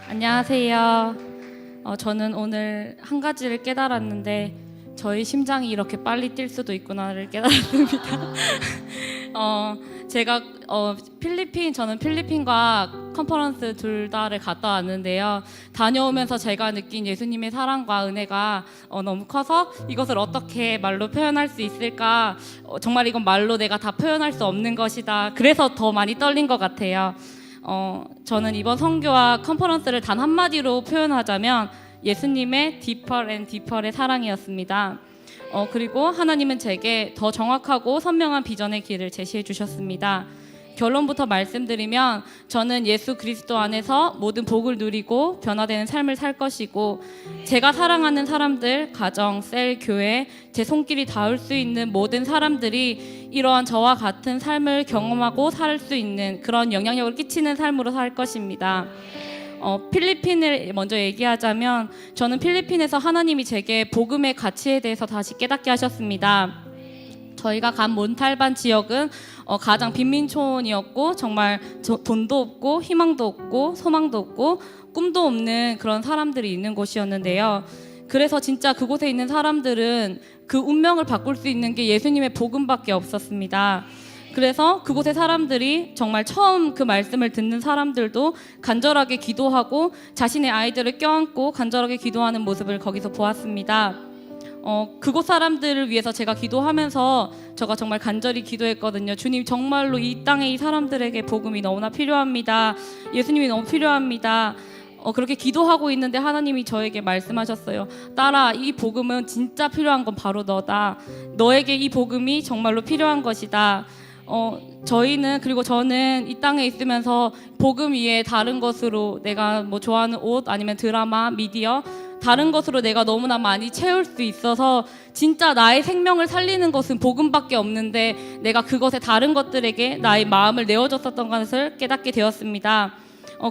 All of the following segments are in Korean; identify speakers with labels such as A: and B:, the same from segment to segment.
A: 안녕하세요. 저는 오늘 한 가지를 깨달았는데 저희 심장이 이렇게 빨리 뛸 수도 있구나를 깨달았습니다. 제가 저는 필리핀과 컨퍼런스 둘 다를 갔다 왔는데요. 다녀오면서 제가 느낀 예수님의 사랑과 은혜가 너무 커서 이것을 어떻게 말로 표현할 수 있을까? 정말 이건 말로 내가 다 표현할 수 없는 것이다. 그래서 더 많이 떨린 것 같아요. 저는 이번 선교와 컨퍼런스를 단 한마디로 표현하자면 예수님의 deeper and deeper의 사랑이었습니다. 그리고 하나님은 제게 더 정확하고 선명한 비전의 길을 제시해 주셨습니다. 결론부터 말씀드리면 저는 예수 그리스도 안에서 모든 복을 누리고 변화되는 삶을 살 것이고 제가 사랑하는 사람들, 가정, 셀, 교회, 제 손길이 닿을 수 있는 모든 사람들이 이러한 저와 같은 삶을 경험하고 살 수 있는 그런 영향력을 끼치는 삶으로 살 것입니다. 필리핀을 먼저 얘기하자면 저는 필리핀에서 하나님이 제게 복음의 가치에 대해서 다시 깨닫게 하셨습니다. 저희가 간 몬탈반 지역은 가장 빈민촌이었고 정말 돈도 없고 희망도 없고 소망도 없고 꿈도 없는 그런 사람들이 있는 곳이었는데요. 그래서 진짜 그곳에 있는 사람들은 그 운명을 바꿀 수 있는 게 예수님의 복음밖에 없었습니다. 그래서 그곳의 사람들이 정말 처음 그 말씀을 듣는 사람들도 간절하게 기도하고 자신의 아이들을 껴안고 간절하게 기도하는 모습을 거기서 보았습니다. 그곳 사람들을 위해서 제가 기도하면서 제가 정말 간절히 기도했거든요. 주님, 정말로 이 땅에 이 사람들에게 복음이 너무나 필요합니다. 예수님이 너무 필요합니다. 그렇게 기도하고 있는데 하나님이 저에게 말씀하셨어요. 딸아, 이 복음은 진짜 필요한 건 바로 너다. 너에게 이 복음이 정말로 필요한 것이다. 그리고 저는 이 땅에 있으면서 복음 위에 다른 것으로 내가 뭐 좋아하는 옷 아니면 드라마, 미디어 다른 것으로 내가 너무나 많이 채울 수 있어서 진짜 나의 생명을 살리는 것은 복음밖에 없는데 내가 그것에 다른 것들에게 나의 마음을 내어줬었던 것을 깨닫게 되었습니다.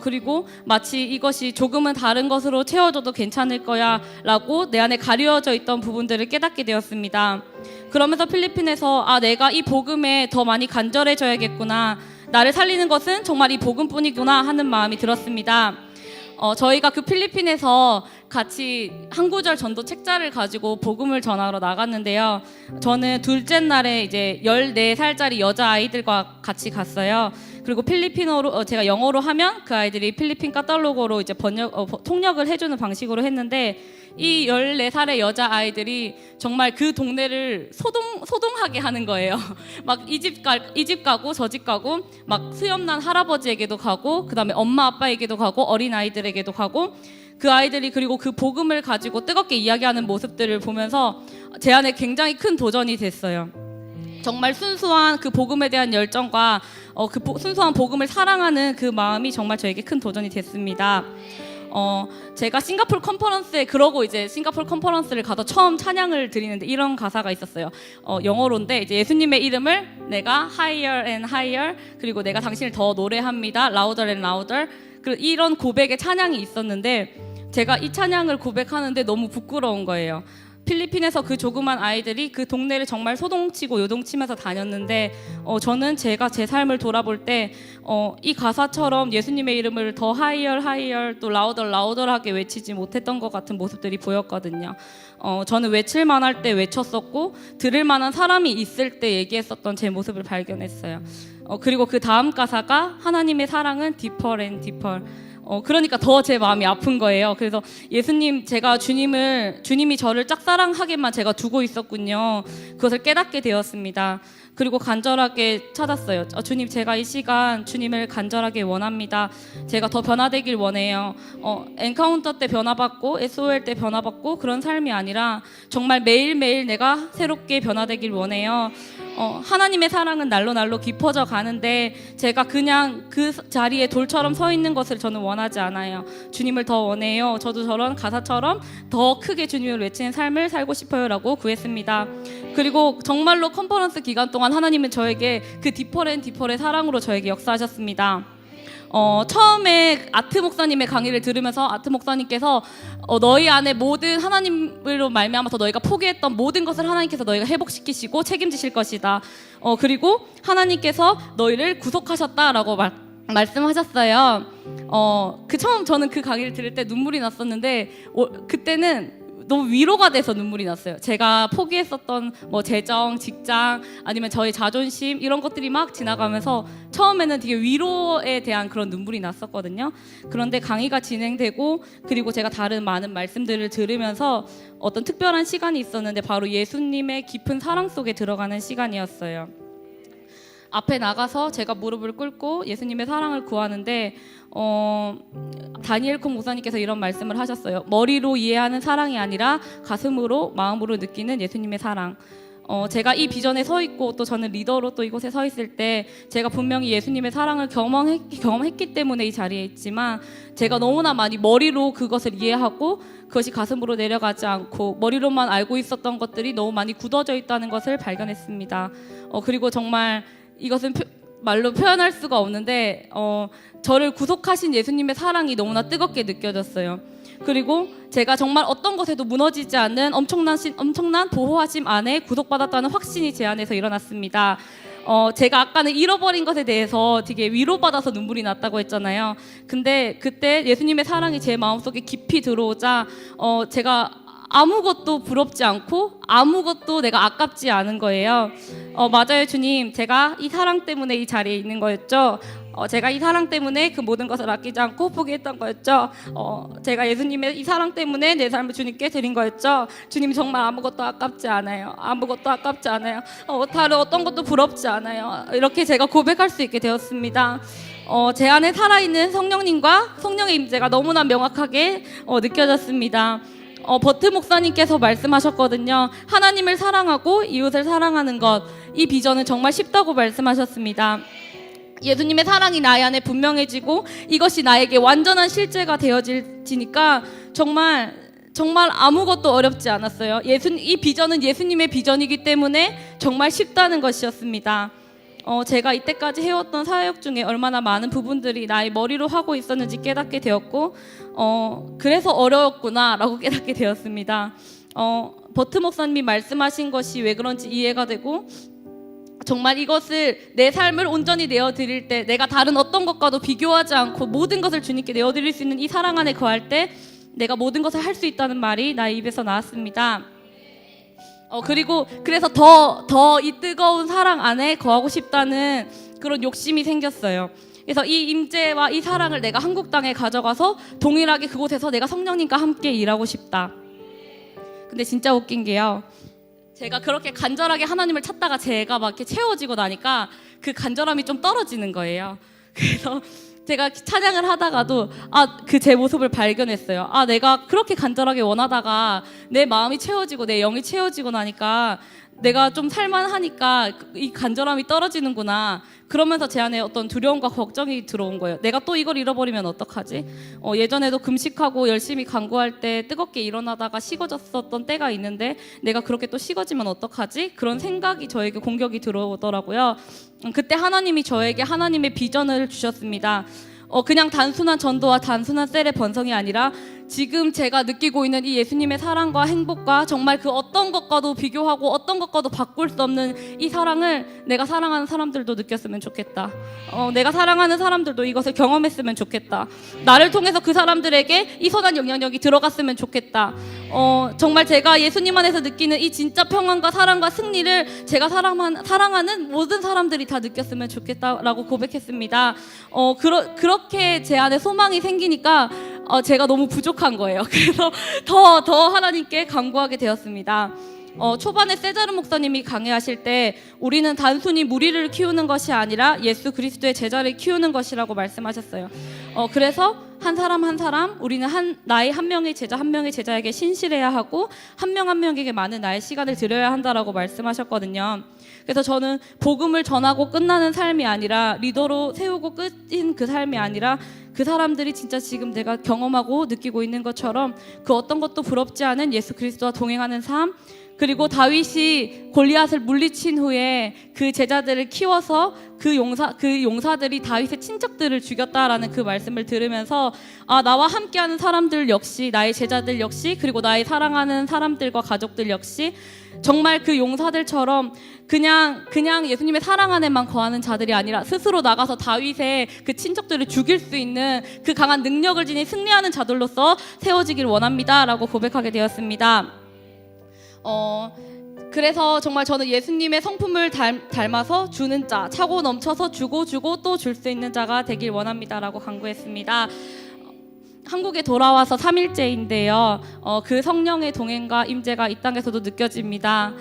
A: 그리고 마치 이것이 조금은 다른 것으로 채워줘도 괜찮을 거야 라고 내 안에 가려져 있던 부분들을 깨닫게 되었습니다. 그러면서 필리핀에서 내가 이 복음에 더 많이 간절해져야겠구나, 나를 살리는 것은 정말 이 복음뿐이구나 하는 마음이 들었습니다. 저희가 그 필리핀에서 같이 한 구절 전도 책자를 가지고 복음을 전하러 나갔는데요. 저는 둘째 날에 이제 14살짜리 여자아이들과 같이 갔어요. 그리고 필리핀어로 제가 영어로 하면 그 아이들이 필리핀 카탈로그로 이제 통역을 해주는 방식으로 했는데 이 14살의 여자아이들이 정말 그 동네를 소동하게 하는 거예요. 막 이 집 가고 저 집 가고 막 수염난 할아버지에게도 가고 그 다음에 엄마 아빠에게도 가고 어린아이들에게도 가고 그 아이들이 그리고 그 복음을 가지고 뜨겁게 이야기하는 모습들을 보면서 제 안에 굉장히 큰 도전이 됐어요. 정말 순수한 그 복음에 대한 열정과 순수한 복음을 사랑하는 그 마음이 정말 저에게 큰 도전이 됐습니다. 제가 싱가포르 컨퍼런스에 그러고 이제 싱가포르 컨퍼런스를 가서 처음 찬양을 드리는데 이런 가사가 있었어요. 영어로인데 이제 예수님의 이름을 내가 higher and higher, 그리고 내가 당신을 더 노래합니다, louder and louder, 이런 고백의 찬양이 있었는데 제가 이 찬양을 고백하는데 너무 부끄러운 거예요. 필리핀에서 그 조그만 아이들이 그 동네를 정말 소동치고 요동치면서 다녔는데 저는 제가 제 삶을 돌아볼 때 이 가사처럼 예수님의 이름을 더 higher, higher, 또 louder, louder하게 외치지 못했던 것 같은 모습들이 보였거든요. 저는 외칠 만할 때 외쳤었고 들을 만한 사람이 있을 때 얘기했었던 제 모습을 발견했어요. 그리고 그 다음 가사가 하나님의 사랑은 deeper and deeper. 그러니까 더 제 마음이 아픈 거예요. 그래서 예수님, 제가 주님이 저를 짝사랑하게만 제가 두고 있었군요. 그것을 깨닫게 되었습니다. 그리고 간절하게 찾았어요. 주님, 제가 이 시간 주님을 간절하게 원합니다. 제가 더 변화되길 원해요. 엔카운터 때 변화받고 SOL 때 변화받고 그런 삶이 아니라 정말 매일매일 내가 새롭게 변화되길 원해요. 하나님의 사랑은 날로 깊어져 가는데 제가 그냥 그 자리에 돌처럼 서 있는 것을 저는 원하지 않아요. 주님을 더 원해요. 저도 저런 가사처럼 더 크게 주님을 외치는 삶을 살고 싶어요 라고 구했습니다. 그리고 정말로 컨퍼런스 기간 동안 하나님은 저에게 그 디퍼의 사랑으로 저에게 역사하셨습니다. 처음에 아트 목사님의 강의를 들으면서 아트 목사님께서 너희 안에 모든 하나님으로 말미암아서 너희가 포기했던 모든 것을 하나님께서 너희가 회복시키시고 책임지실 것이다. 그리고 하나님께서 너희를 구속하셨다라고 말씀하셨어요. 처음 저는 그 강의를 들을 때 눈물이 났었는데 그때는 너무 위로가 돼서 눈물이 났어요. 제가 포기했었던 뭐 재정, 직장, 아니면 저의 자존심 이런 것들이 막 지나가면서 처음에는 되게 위로에 대한 그런 눈물이 났었거든요. 그런데 강의가 진행되고 그리고 제가 다른 많은 말씀들을 들으면서 어떤 특별한 시간이 있었는데 바로 예수님의 깊은 사랑 속에 들어가는 시간이었어요. 앞에 나가서 제가 무릎을 꿇고 예수님의 사랑을 구하는데 다니엘 콩 목사님께서 이런 말씀을 하셨어요. 머리로 이해하는 사랑이 아니라 가슴으로 마음으로 느끼는 예수님의 사랑. 제가 이 비전에 서 있고 또 저는 리더로 또 이곳에 서 있을 때 제가 분명히 예수님의 사랑을 경험했기 때문에 이 자리에 있지만 제가 너무나 많이 머리로 그것을 이해하고 그것이 가슴으로 내려가지 않고 머리로만 알고 있었던 것들이 너무 많이 굳어져 있다는 것을 발견했습니다. 그리고 정말 이것은 말로 표현할 수가 없는데 저를 구속하신 예수님의 사랑이 너무나 뜨겁게 느껴졌어요. 그리고 제가 정말 어떤 것에도 무너지지 않는 엄청난 보호하심 안에 구속받았다는 확신이 제 안에서 일어났습니다. 제가 아까는 잃어버린 것에 대해서 되게 위로받아서 눈물이 났다고 했잖아요. 근데 그때 예수님의 사랑이 제 마음속에 깊이 들어오자 제가 아무것도 부럽지 않고 아무것도 내가 아깝지 않은 거예요. 맞아요, 주님. 제가 이 사랑 때문에 이 자리에 있는 거였죠. 제가 이 사랑 때문에 그 모든 것을 아끼지 않고 포기했던 거였죠. 제가 예수님의 이 사랑 때문에 내 삶을 주님께 드린 거였죠. 주님 정말 아무것도 아깝지 않아요. 아무것도 아깝지 않아요. 다른 어떤 것도 부럽지 않아요. 이렇게 제가 고백할 수 있게 되었습니다. 제 안에 살아있는 성령님과 성령의 임재가 너무나 명확하게 느껴졌습니다. 버트 목사님께서 말씀하셨거든요. 하나님을 사랑하고 이웃을 사랑하는 것, 이 비전은 정말 쉽다고 말씀하셨습니다. 예수님의 사랑이 나의 안에 분명해지고 이것이 나에게 완전한 실제가 되어지니까 정말 아무것도 어렵지 않았어요. 이 비전은 예수님의 비전이기 때문에 정말 쉽다는 것이었습니다. 제가 이때까지 해왔던 사역 중에 얼마나 많은 부분들이 나의 머리로 하고 있었는지 깨닫게 되었고 그래서 어려웠구나라고 깨닫게 되었습니다. 버트 목사님이 말씀하신 것이 왜 그런지 이해가 되고 정말 이것을 내 삶을 온전히 내어드릴 때 내가 다른 어떤 것과도 비교하지 않고 모든 것을 주님께 내어드릴 수 있는 이 사랑 안에 거할 때 내가 모든 것을 할 수 있다는 말이 나의 입에서 나왔습니다. 그래서 더 이 뜨거운 사랑 안에 거하고 싶다는 그런 욕심이 생겼어요. 그래서 이 임재와 이 사랑을 내가 한국 땅에 가져가서 동일하게 그곳에서 내가 성령님과 함께 일하고 싶다. 근데 진짜 웃긴 게요. 제가 그렇게 간절하게 하나님을 찾다가 제가 막 이렇게 채워지고 나니까 그 간절함이 좀 떨어지는 거예요. 그래서 제가 찬양을 하다가도 그 제 모습을 발견했어요. 내가 그렇게 간절하게 원하다가 내 마음이 채워지고 내 영이 채워지고 나니까 내가 좀 살만하니까 이 간절함이 떨어지는구나. 그러면서 제 안에 어떤 두려움과 걱정이 들어온 거예요. 내가 또 이걸 잃어버리면 어떡하지? 예전에도 금식하고 열심히 간구할 때 뜨겁게 일어나다가 식어졌었던 때가 있는데 내가 그렇게 또 식어지면 어떡하지? 그런 생각이 저에게 공격이 들어오더라고요. 그때 하나님이 저에게 하나님의 비전을 주셨습니다. 그냥 단순한 전도와 단순한 셀의 번성이 아니라 지금 제가 느끼고 있는 이 예수님의 사랑과 행복과 정말 그 어떤 것과도 비교하고 어떤 것과도 바꿀 수 없는 이 사랑을 내가 사랑하는 사람들도 느꼈으면 좋겠다. 내가 사랑하는 사람들도 이것을 경험했으면 좋겠다. 나를 통해서 그 사람들에게 이 선한 영향력이 들어갔으면 좋겠다. 정말 제가 예수님 안에서 느끼는 이 진짜 평안과 사랑과 승리를 제가 사랑하는 모든 사람들이 다 느꼈으면 좋겠다라고 고백했습니다. 그렇게 제 안에 소망이 생기니까 제가 너무 부족한 거예요. 그래서 더 하나님께 간구하게 되었습니다. 초반에 세자르 목사님이 강의하실 때 우리는 단순히 무리를 키우는 것이 아니라 예수 그리스도의 제자를 키우는 것이라고 말씀하셨어요. 그래서 한 사람 한 사람 우리는 나의 한 명의 제자 한 명의 제자에게 신실해야 하고 한 명 한 명에게 많은 나의 시간을 드려야 한다라고 말씀하셨거든요. 그래서 저는 복음을 전하고 끝나는 삶이 아니라 리더로 세우고 끝인 그 삶이 아니라 그 사람들이 진짜 지금 내가 경험하고 느끼고 있는 것처럼 그 어떤 것도 부럽지 않은 예수 그리스도와 동행하는 삶, 그리고 다윗이 골리앗을 물리친 후에 그 제자들을 키워서 그 용사들이 다윗의 친척들을 죽였다라는 그 말씀을 들으면서 나와 함께하는 사람들 역시, 나의 제자들 역시, 그리고 나의 사랑하는 사람들과 가족들 역시 정말 그 용사들처럼 그냥 예수님의 사랑 안에만 거하는 자들이 아니라 스스로 나가서 다윗의 그 친척들을 죽일 수 있는 그 강한 능력을 지닌 승리하는 자들로서 세워지길 원합니다라고 고백하게 되었습니다. 그래서 정말 저는 예수님의 성품을 닮아서 주는 자, 차고 넘쳐서 주고 또 줄 수 있는 자가 되길 원합니다라고 간구했습니다. 한국에 돌아와서 3일째인데요. 그 성령의 동행과 임재가 이 땅에서도 느껴집니다.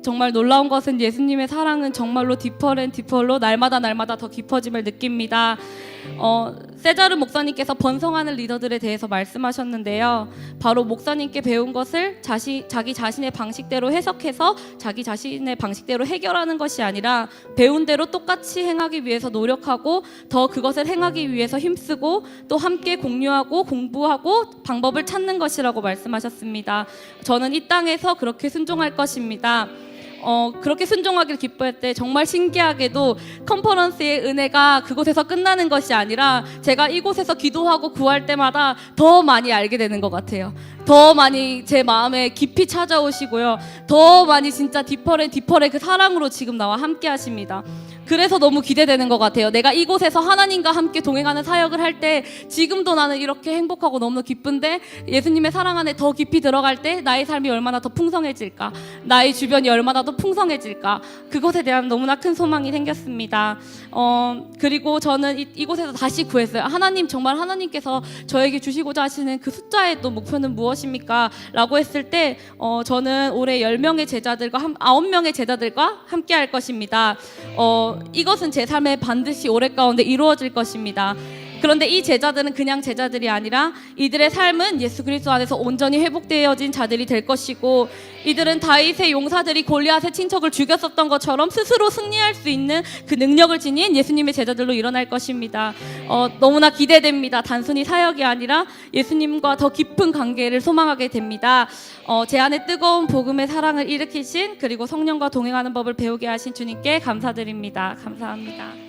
A: 정말 놀라운 것은 예수님의 사랑은 정말로 디퍼로 날마다 더 깊어짐을 느낍니다. 세자르 목사님께서 번성하는 리더들에 대해서 말씀하셨는데요. 바로 목사님께 배운 것을 자기 자신의 방식대로 해석해서 자기 자신의 방식대로 해결하는 것이 아니라 배운 대로 똑같이 행하기 위해서 노력하고 더 그것을 행하기 위해서 힘쓰고 또 함께 공유하고 공부하고 방법을 찾는 것이라고 말씀하셨습니다. 저는 이 땅에서 그렇게 순종할 것입니다. 그렇게 순종하길 기뻐할 때 정말 신기하게도 컨퍼런스의 은혜가 그곳에서 끝나는 것이 아니라 제가 이곳에서 기도하고 구할 때마다 더 많이 알게 되는 것 같아요. 더 많이 제 마음에 깊이 찾아오시고요. 더 많이 진짜 디퍼의 그 사랑으로 지금 나와 함께 하십니다. 그래서 너무 기대되는 것 같아요. 내가 이곳에서 하나님과 함께 동행하는 사역을 할 때 지금도 나는 이렇게 행복하고 너무 기쁜데 예수님의 사랑 안에 더 깊이 들어갈 때 나의 삶이 얼마나 더 풍성해질까, 나의 주변이 얼마나 더 풍성해질까, 그것에 대한 너무나 큰 소망이 생겼습니다. 그리고 저는 이곳에서 다시 구했어요. 하나님, 정말 하나님께서 저에게 주시고자 하시는 그 숫자의 또 목표는 무엇입니까? 라고 했을 때 저는 올해 10명의 제자들과 9명의 제자들과 함께 할 것입니다. 이것은 제 삶에 반드시 올해 가운데 이루어질 것입니다. 그런데 이 제자들은 그냥 제자들이 아니라 이들의 삶은 예수 그리스도 안에서 온전히 회복되어진 자들이 될 것이고, 이들은 다윗의 용사들이 골리앗의 친척을 죽였었던 것처럼 스스로 승리할 수 있는 그 능력을 지닌 예수님의 제자들로 일어날 것입니다. 너무나 기대됩니다. 단순히 사역이 아니라 예수님과 더 깊은 관계를 소망하게 됩니다. 제 안에 뜨거운 복음의 사랑을 일으키신, 그리고 성령과 동행하는 법을 배우게 하신 주님께 감사드립니다. 감사합니다.